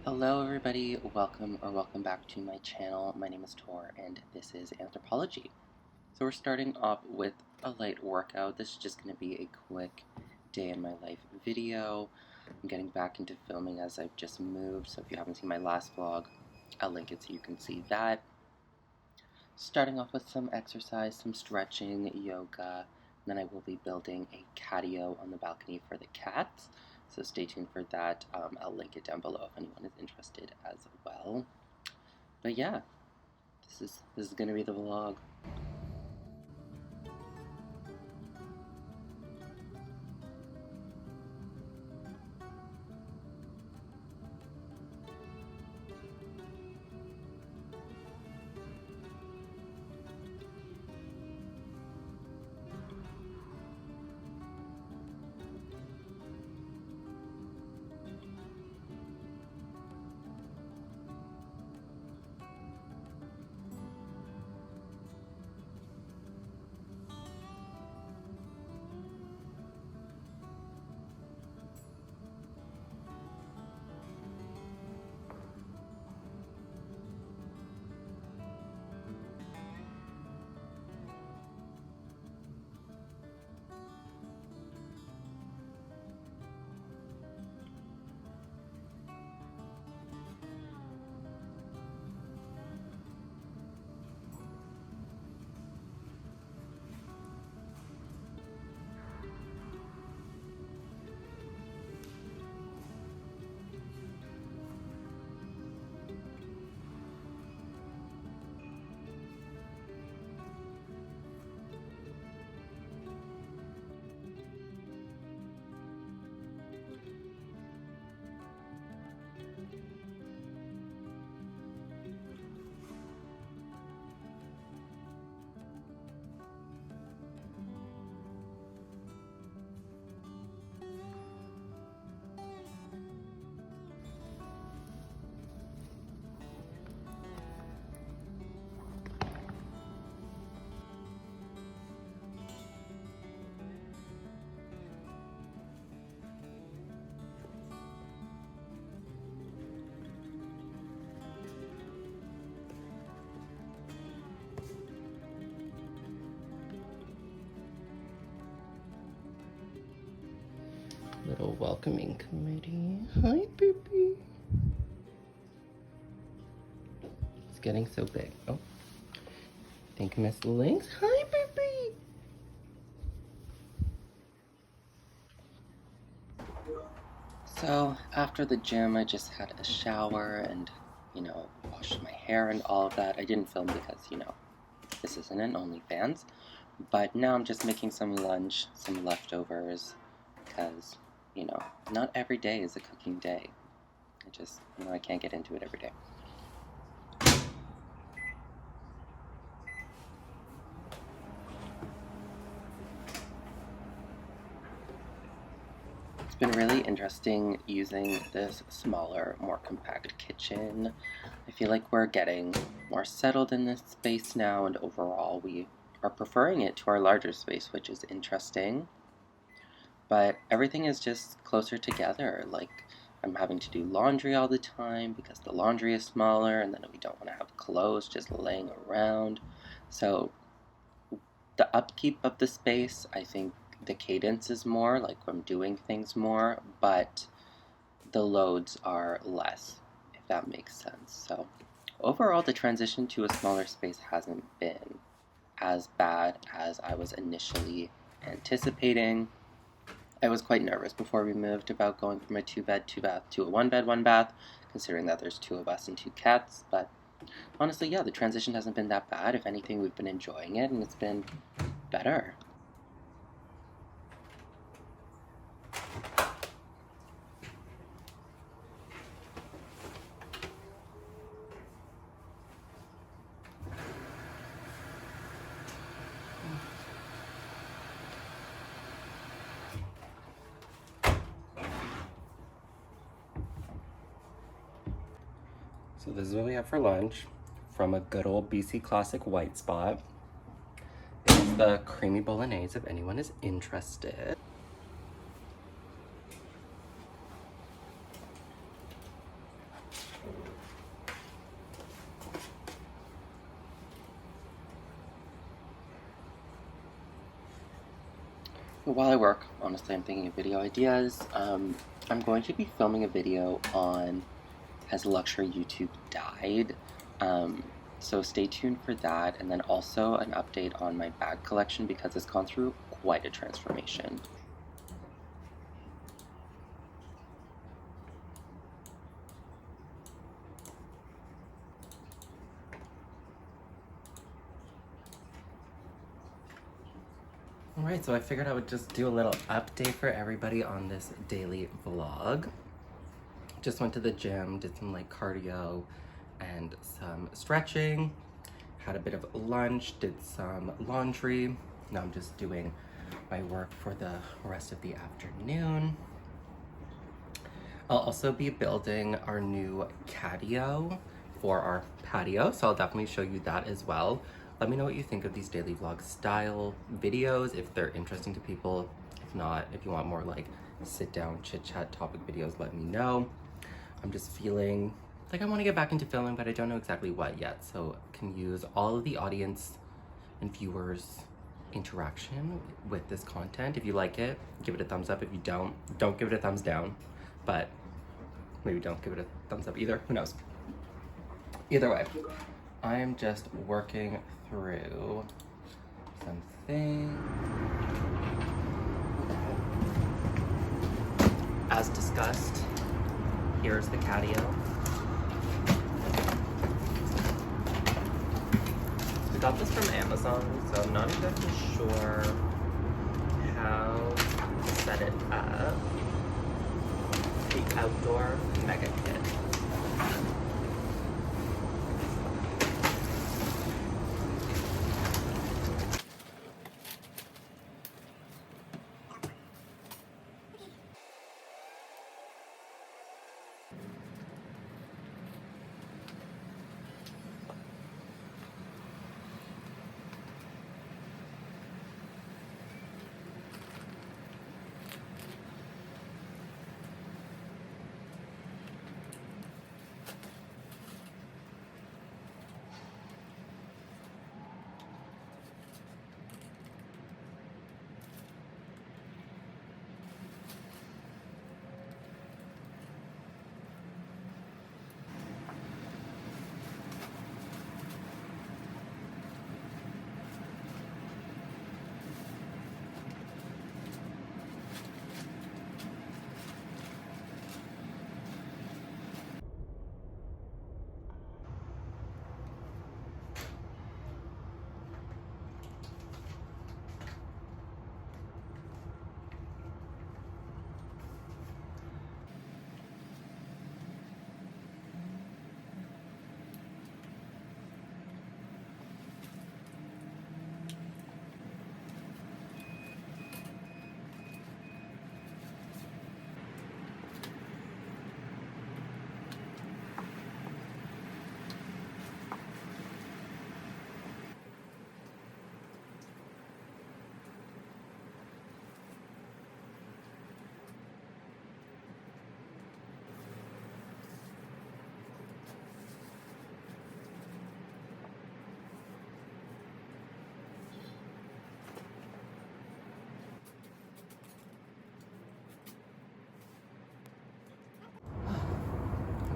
Hello everybody, welcome back to my channel. My name is Thor and this is Anthropology. So we're starting off with a light workout. This is just going to be a quick day in my life video. I'm getting back into filming as I've just moved, so if you haven't seen my last vlog, I'll link it so you can see that. Starting off with some exercise, some stretching, yoga, and then I will be building a catio on the balcony for the cats. So stay tuned for that. I'll link it down below if anyone is interested as well. But yeah, this is gonna be the vlog. Little welcoming committee. Hi, baby. It's getting so big. Oh, thank you, Miss Lynx. Hi, baby. So after the gym, I just had a shower and, washed my hair and all of that. I didn't film because, this isn't an OnlyFans. But now I'm just making some lunch, some leftovers, because, not every day is a cooking day. I can't get into it every day. It's been really interesting using this smaller, more compact kitchen. I feel like we're getting more settled in this space now, and overall we are preferring it to our larger space, which is interesting. But everything is just closer together. Like, I'm having to do laundry all the time because the laundry is smaller, and then we don't want to have clothes just laying around. So the upkeep of the space, I think the cadence is more, like I'm doing things more, but the loads are less, if that makes sense. So overall, the transition to a smaller space hasn't been as bad as I was initially anticipating. I was quite nervous before we moved about going from a 2-bed, 2-bath to a 1-bed, 1-bath, considering that there's 2 of us and 2 cats, but honestly, yeah, the transition hasn't been that bad. If anything, we've been enjoying it, and it's been better. So this is what we have for lunch from a good old BC Classic White Spot. It's the creamy bolognese if anyone is interested. While I work, honestly, I'm thinking of video ideas. I'm going to be filming a video on Has Luxury YouTube Died? So stay tuned for that, and then also an update on my bag collection because it's gone through quite a transformation. Alright, so I figured I would just do a little update for everybody on this daily vlog. Just went to the gym, did some like cardio and some stretching, had a bit of lunch, did some laundry. Now I'm just doing my work for the rest of the afternoon. I'll also be building our new Catio for our patio, so I'll definitely show you that as well. Let me know what you think of these daily vlog style videos, if they're interesting to people. If not, if you want more like sit down chit chat topic videos, let me know. I'm just feeling like I want to get back into filming, but I don't know exactly what yet, so can use all of the audience and viewers interaction with this content. If you like it, give it a thumbs up. If you don't give it a thumbs down, but maybe don't give it a thumbs up either, who knows. Either way, I'm just working through something. As discussed, here's the Catio. We got this from Amazon, so I'm not exactly sure how to set it up. The outdoor mega kit.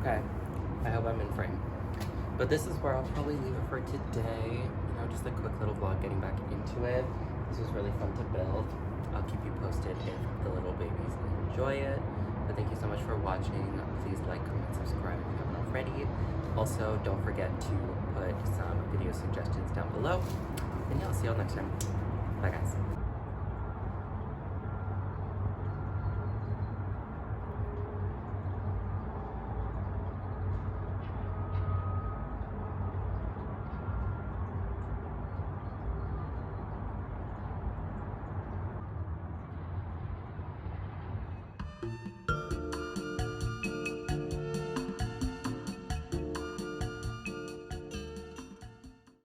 Okay, I hope I'm in frame. But this is where I'll probably leave it for today. You know, just a quick little vlog getting back into it. This was really fun to build. I'll keep you posted if the little babies enjoy it. But thank you so much for watching. Please like, comment, subscribe if you haven't already. Also, don't forget to put some video suggestions down below. And yeah, I'll see y'all next time. Bye guys.